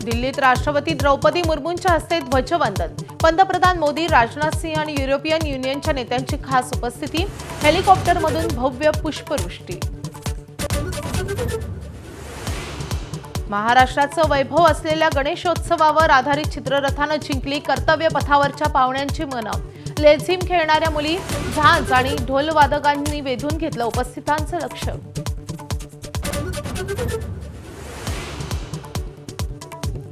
दिल्लीत राष्ट्रपती द्रौपदी मुर्मूंच्या हस्ते ध्वजवंदन। पंतप्रधान मोदी, राजनाथ सिंह आणि युरोपियन युनियनच्या नेत्यांची खास उपस्थिती। हेलिकॉप्टरमधून भव्य पुष्पवृष्टी। महाराष्ट्राचं वैभव असलेल्या गणेशोत्सवावर आधारित चित्ररथानं जिंकली कर्तव्य पथावरच्या पाहुण्यांची मनं। लेझिम खेळणाऱ्या मुली, झांज आणि ढोलवादकांनी वेधून घेतलं उपस्थितांचं लक्ष।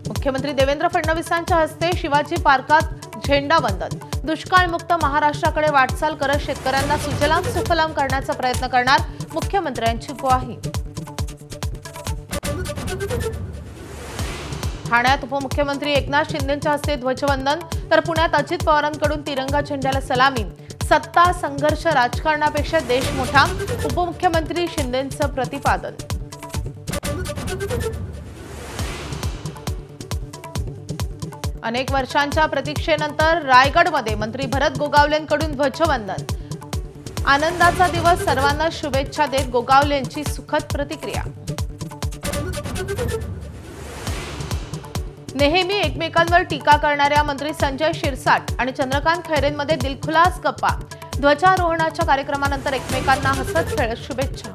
मुख्यमंत्री देवेंद्र फडणवीसांच्या हस्ते शिवाजी पार्कात झेंडावंदन। दुष्काळमुक्त महाराष्ट्राकडे वाटचाल करत शेतकऱ्यांना सुजलाम सुफलाम करण्याचा प्रयत्न करणार, मुख्यमंत्र्यांची ग्वाही। ठाण्यात उपमुख्यमंत्री एकनाथ शिंदेंच्या हस्ते ध्वजवंदन, तर पुण्यात अजित पवारांकडून तिरंगा झेंड्याला सलामी। सत्ता संघर्ष राजकारणापेक्षा देश मोठा, उपमुख्यमंत्री शिंदेंचं प्रतिपादन। अनेक वर्षांच्या प्रतीक्षेनंतर रायगडमध्ये मंत्री भरत गोगावलेंकडून ध्वजवंदन। आनंदाचा दिवस, सर्वांना शुभेच्छा देत गोगावलेंची सुखद प्रतिक्रिया। नेहमी एकमेकांवर टीका करणाऱ्या मंत्री संजय शिरसाट आणि चंद्रकांत खैरेंमध्ये दिलखुलास गप्पा। ध्वजारोहणाच्या कार्यक्रमानंतर एकमेकांना हसत खेळत शुभेच्छा।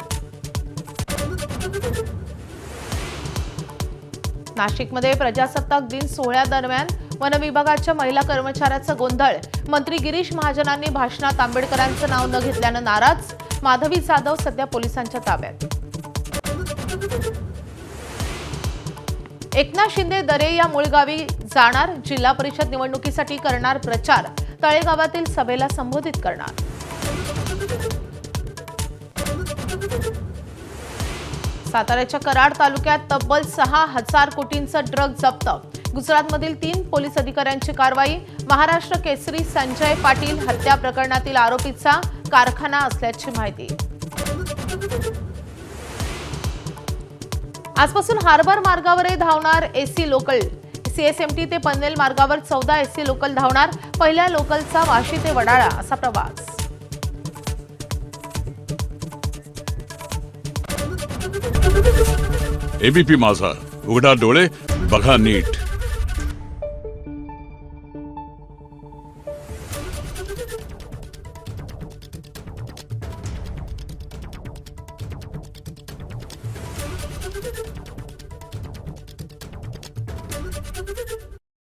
नाशिकमध्ये प्रजासत्ताक दिन सोहळ्यादरम्यान वन विभागाच्या महिला कर्मचाऱ्याचा गोंधळ। मंत्री गिरीश महाजनांनी भाषणात आंबेडकरांचं नाव न घेतल्यानं नाराज। माधवी जाधव सध्या पोलिसांच्या ताब्यात। एकनाथ शिंदे दरे या मूळ गावी जाणार, जिल्हा परिषद निवडणुकीसाठी करणार प्रचार। तळेगावातील सभेला संबोधित करणार। साताऱ्याच्या कराड तालुक्यात तब्बल 6,000 कोटींचा ड्रग जप्त। गुजरातमधील 3 पोलीस अधिकाऱ्यांची कारवाई। महाराष्ट्र केसरी संजय पाटील हत्या प्रकरणातील आरोपीचा कारखाना असल्याची माहिती। आजपासून हार्बर मार्गावर धावणार एसी लोकल। सीएसएमटी ते पनवेल मार्गावर 14 एसी लोकल धावणार। पहिल्या लोकलचा वाशी ते वडाळा असा प्रवास। एबीपी माझा, उघडा डोळे बघा नीट।